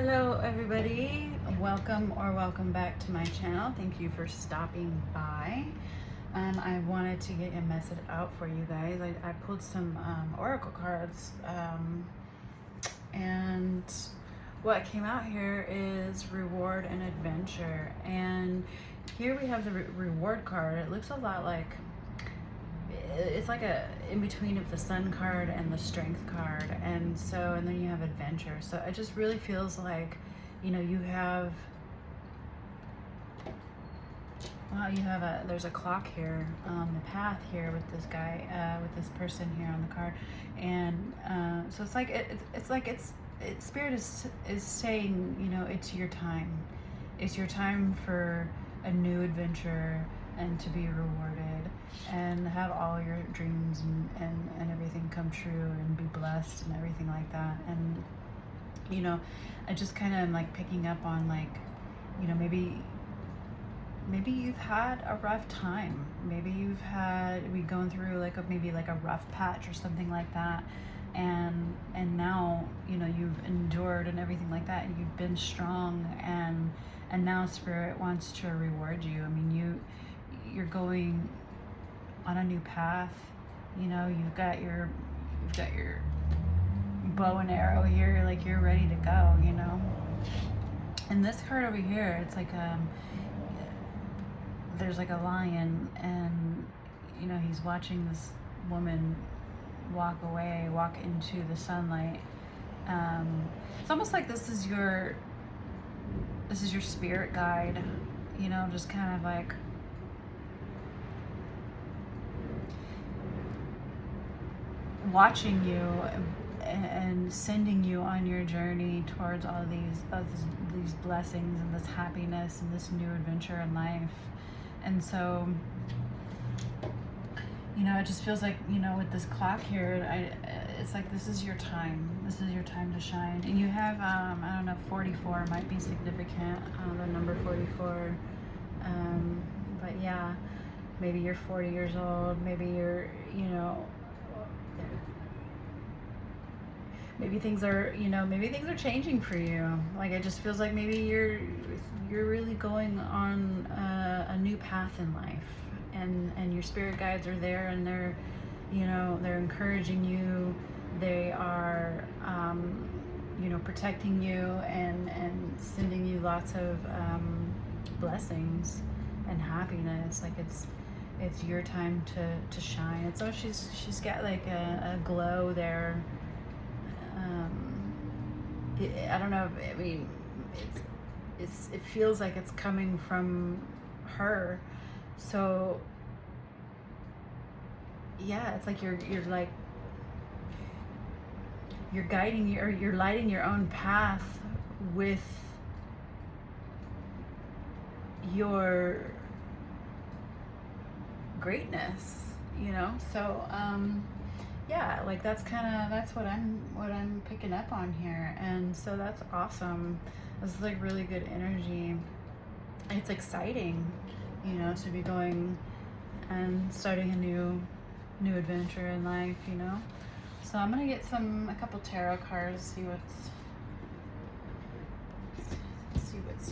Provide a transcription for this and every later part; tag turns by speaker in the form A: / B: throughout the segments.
A: Hello everybody, welcome back to my channel. Thank you for stopping by. I wanted to get a message out for you guys. I pulled some oracle cards, and what came out here is reward and adventure. And here we have the reward card. It looks a lot like, it's like a in between of the sun card and the strength card, and then you have adventure. So it just really feels like, you know, you have there's a clock here on the path here with this guy, with this person here on the card. And so it's like spirit is saying, you know, it's your time. It's your time for a new adventure and to be rewarded and have all your dreams and everything come true and be blessed and everything like that. And, you know, I just kind of am like picking up on, like, you know, maybe you've had a rough time. Maybe you've had, we going through like maybe like a rough patch or something like that. And now, you know, you've endured and everything like that, and you've been strong, and now Spirit wants to reward you. I mean, you're going on a new path. You know, you've got your bow and arrow here, like you're ready to go, you know. And this card over here, it's like there's like a lion, and, you know, he's watching this woman walk into the sunlight. It's almost like this is your spirit guide, you know, just kind of like watching you and sending you on your journey towards all these blessings and this happiness and this new adventure in life. And so, you know, it just feels like, you know, with this clock here, it's like this is your time. This is your time to shine. And you have, I don't know, 44 might be significant, the number 44. But yeah, maybe you're 40 years old. Maybe you're, you know, maybe things are changing for you. Like, it just feels like maybe you're really going on a new path in life. And your spirit guides are there, and they're, you know, they're encouraging you. They are, you know, protecting you and sending you lots of blessings and happiness. Like it's your time to shine. And so she's got like a glow there. I don't know. I mean, it feels like it's coming from her. So yeah, it's like you're guiding you're lighting your own path with your greatness, you know. So yeah, like that's what I'm picking up on here. And so that's awesome. This is like really good energy. It's exciting, you know, to be going and starting a new adventure in life, you know. So I'm gonna get a couple tarot cards, see what's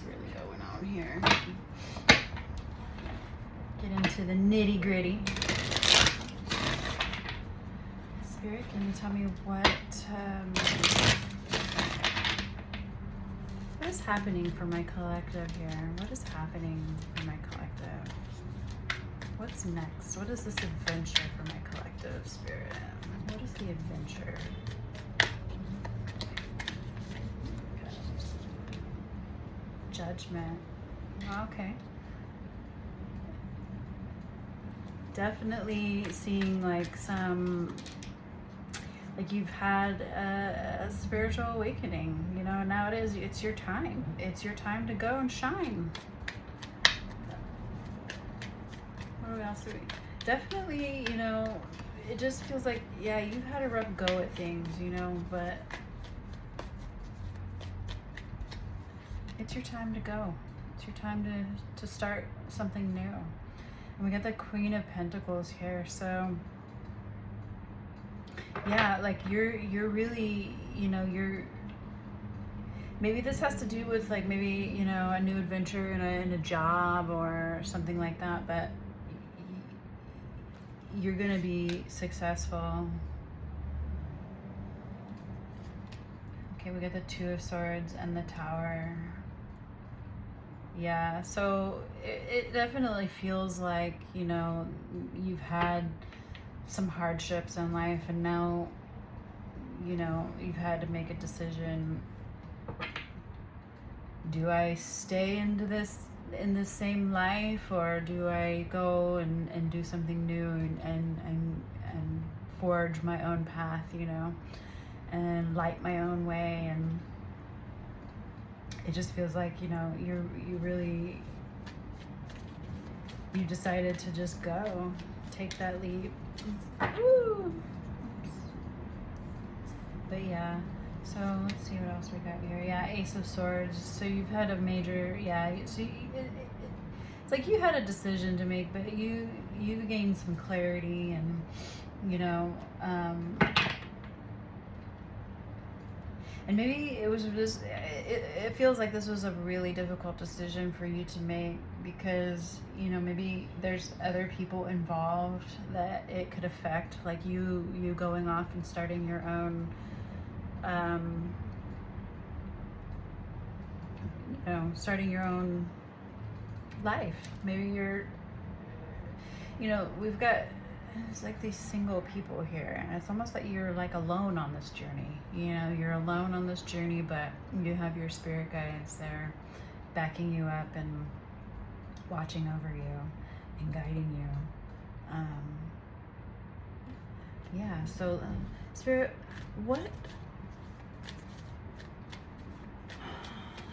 A: really going on here. Get into the nitty gritty. Spirit, can you tell me what is happening for my collective here? What is happening for my collective? What's next? What is this adventure for my collective, Spirit? What is the adventure? Okay. Judgment. Okay. Definitely seeing like like you've had a spiritual awakening, you know. Now it's your time. It's your time to go and shine. What else do we? Definitely, you know, it just feels like, yeah, you've had a rough go at things, you know, but it's your time to go. It's your time to start something new. And we got the Queen of Pentacles here, so yeah, like you're really, you know, maybe this has to do with like maybe, you know, a new adventure in a job or something like that, but you're gonna be successful. Okay, we got the Two of Swords and the Tower. Yeah, so it definitely feels like, you know, you've had some hardships in life, and now, you know, you've had to make a decision. Do I stay in this same life, or do I go and do something new and forge my own path, you know, and light my own way? And it just feels like, you know, you decided to just go, take that leap. Woo! But yeah, so let's see what else we got here. Yeah, Ace of Swords. So you've had a major, yeah, so it's like you had a decision to make, but you gained some clarity, and, you know, and maybe it was just, it feels like this was a really difficult decision for you to make, because, you know, maybe there's other people involved that it could affect, like you going off and starting your own, you know, starting your own life. Maybe you're, you know, we've got, it's like these single people here, and it's almost like you're like alone on this journey. You know, you're alone on this journey, but you have your spirit guides there backing you up and watching over you and guiding you. Yeah, so Spirit, what, let's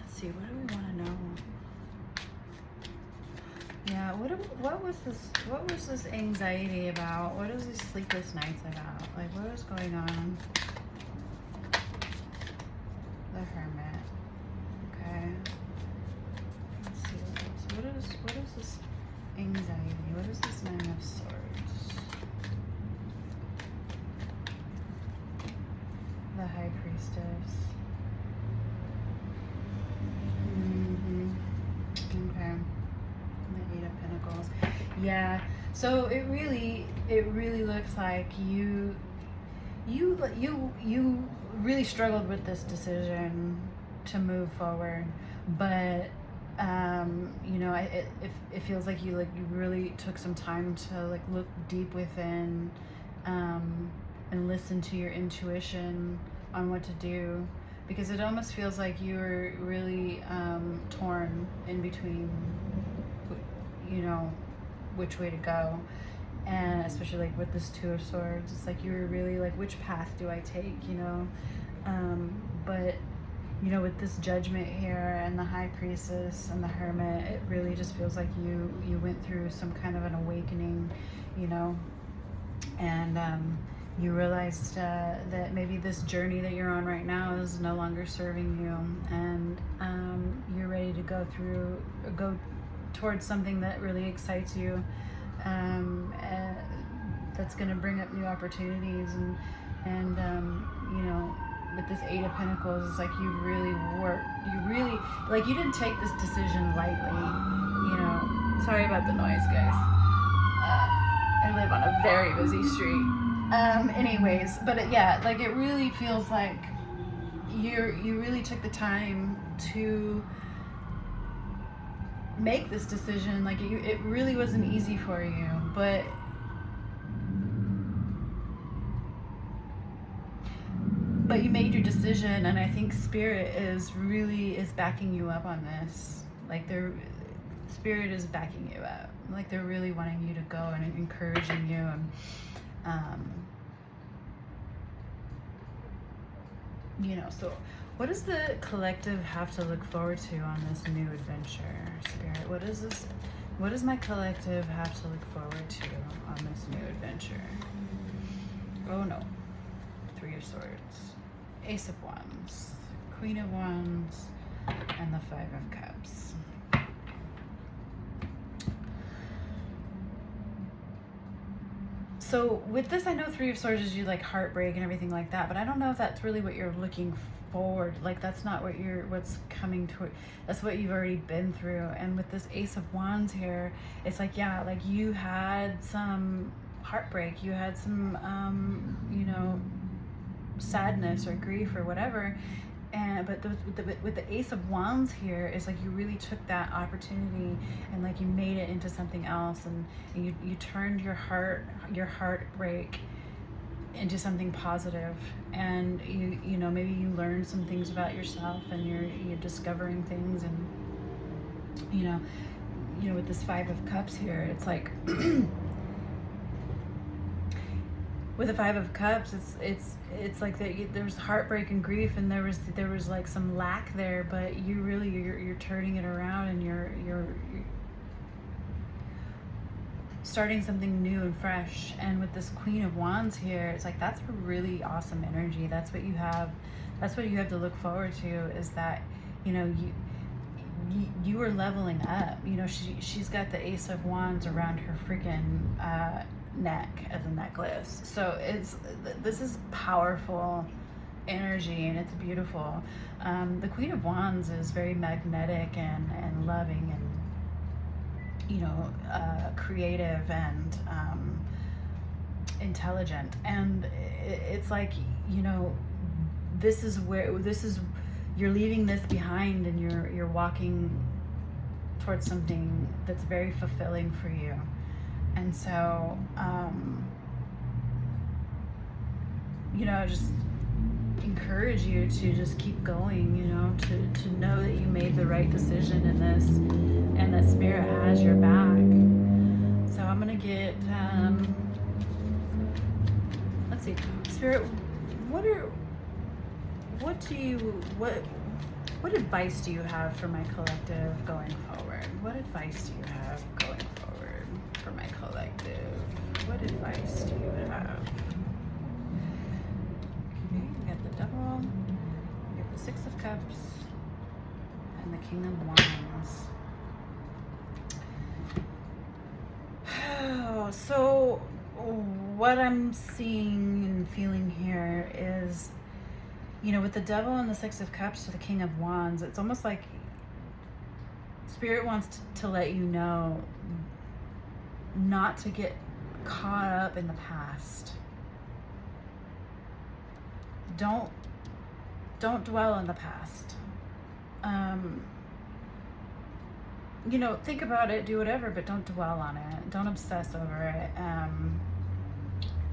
A: see, what do we want to know? Yeah, what was this anxiety about? What is these sleepless nights about? Like, what is going on? The Hermit. Okay. Let's see what else. What is this anxiety? What is this Nine of Swords? The High Priestess. Okay. The Eight of Pentacles. Yeah. So it really looks like you really struggled with this decision to move forward, but you know, it feels like you really took some time to like look deep within, and listen to your intuition on what to do, because it almost feels like you were really torn in between, you know, which way to go. And especially like with this Two of Swords, it's like you were really like, which path do I take, you know? But, you know, with this Judgment here and the High Priestess and the Hermit, it really just feels like you went through some kind of an awakening, you know? And you realized that maybe this journey that you're on right now is no longer serving you, and you're ready to go towards something that really excites you, that's going to bring up new opportunities, and you know, with this Eight of Pentacles, it's like you really like, you didn't take this decision lightly, you know. Sorry about the noise, guys. I live on a very busy street. Anyways, but yeah, like it really feels like you really took the time to make this decision. Like it really wasn't easy for you, but you made your decision, and I think Spirit is backing you up on this. Like Spirit is backing you up. Like they're really wanting you to go and encouraging you, and you know, so what does the collective have to look forward to on this new adventure, Spirit? What does my collective have to look forward to on this new adventure? Oh no. Three of Swords, Ace of Wands, Queen of Wands, and the Five of Cups. So with this, I know Three of Swords is you like heartbreak and everything like that, but I don't know if that's really what you're looking forward. Like that's not what what's coming toward. That's what you've already been through. And with this Ace of Wands here, it's like, yeah, like you had some heartbreak, you had some you know, sadness or grief or whatever. And but with the Ace of Wands here, is like you really took that opportunity and like you made it into something else, and you turned your heartbreak into something positive. And you know, maybe you learned some things about yourself, and you're discovering things. And you know with this Five of Cups here, it's like with the Five of Cups, it's like that there's heartbreak and grief, and there was like some lack there, but you're turning it around, and you're starting something new and fresh. And with this Queen of Wands here, it's like that's a really awesome energy. That's what you have to look forward to, is that, you know, you are leveling up. You know, she's got the Ace of Wands around her freaking neck as a necklace. So this is powerful energy, and it's beautiful. The Queen of Wands is very magnetic and loving, and you know, creative and intelligent. And it's like, you know, you're leaving this behind, and you're walking towards something that's very fulfilling for you. And so you know, just encourage you to just keep going, you know, to know that you made the right decision in this, and that Spirit has your back. So I'm gonna get let's see, Spirit, what advice do you have for my collective going forward? What advice do you have going forward for my collective? What advice do you have? Okay, we got the Devil, we got the Six of Cups, and the King of Wands. So what I'm seeing and feeling here is, you know, with the Devil and the Six of Cups to the King of Wands, it's almost like Spirit wants to let you know not to get caught up in the past. Don't dwell in the past. You know, think about it, do whatever, but don't dwell on it. Don't obsess over it.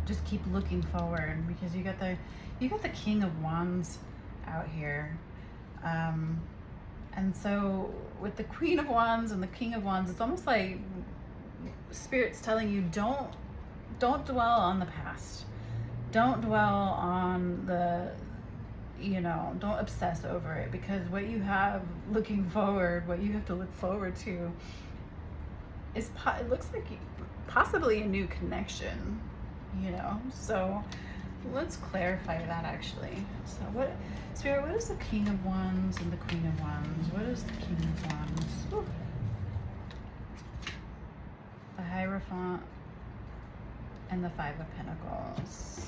A: Just keep looking forward, because you got the King of Wands out here. And so with the Queen of Wands and the King of Wands, it's almost like Spirit's telling you, don't dwell on the past. Don't dwell on the, you know, don't obsess over it, because what you have looking forward, what you have to look forward to is, it looks like possibly a new connection, you know? So let's clarify that actually. So what, Spirit, what is the King of Wands and the Queen of Wands? What is the King of Wands? Ooh. The Hierophant and the Five of Pentacles.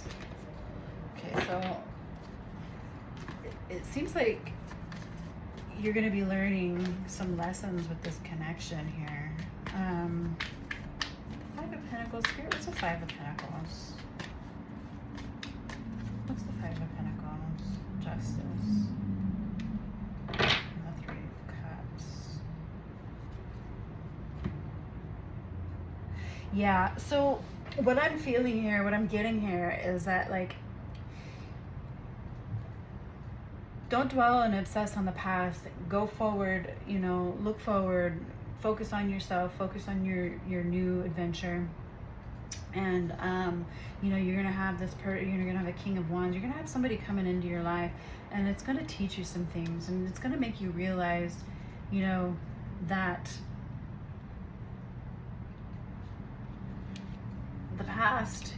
A: Okay, so it seems like you're going to be learning some lessons with this connection here. The Five of Pentacles, Spirit, what's the Five of Pentacles? What's the Five of Pentacles? Justice. And the Three of Cups. Yeah, so what I'm feeling here, what I'm getting here is that, like, don't dwell and obsess on the past. Go forward, you know, look forward, focus on yourself, focus on your new adventure. And you know, you're gonna have you're gonna have a King of Wands. You're gonna have somebody coming into your life, and it's gonna teach you some things, and it's gonna make you realize, you know, that the past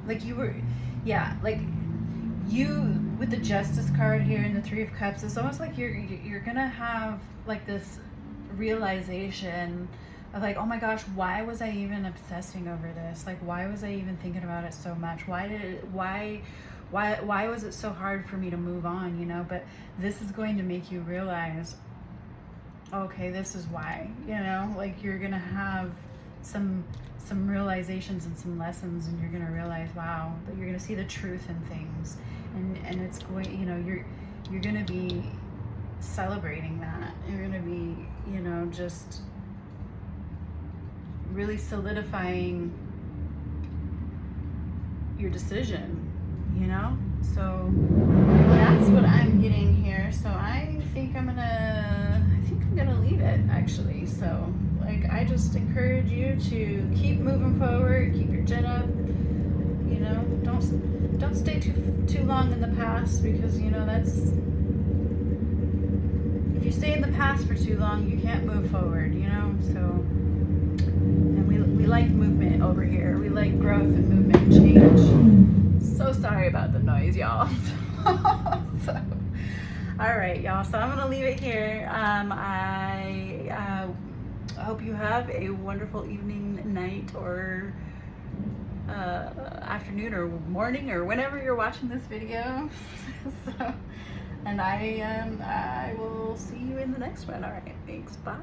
A: like you were, yeah, like you, with the Justice card here and the Three of Cups, it's almost like you're gonna have like this realization of like, oh my gosh, why was I even obsessing over this? Like, why was I even thinking about it so much? Why was it so hard for me to move on, you know? But this is going to make you realize, okay, this is why, you know, like you're gonna have some realizations and some lessons, and you're gonna realize, wow, that you're gonna see the truth in things, and it's going, you know, you're gonna be celebrating that. You're gonna be, you know, just really solidifying your decision, you know? So that's what I'm getting here. So I think I'm gonna leave it, actually. So like, I just encourage you to keep moving forward, keep your chin up, you know, don't stay too long in the past, because you know, that's, if you stay in the past for too long, you can't move forward, you know. So, and we like movement over here. We like growth and movement and change. So sorry about the noise, y'all. So, all right, y'all. So I'm gonna leave it here. I hope you have a wonderful evening, night, or afternoon, or morning, or whenever you're watching this video. So, and I will see you in the next one. All right, thanks. Bye.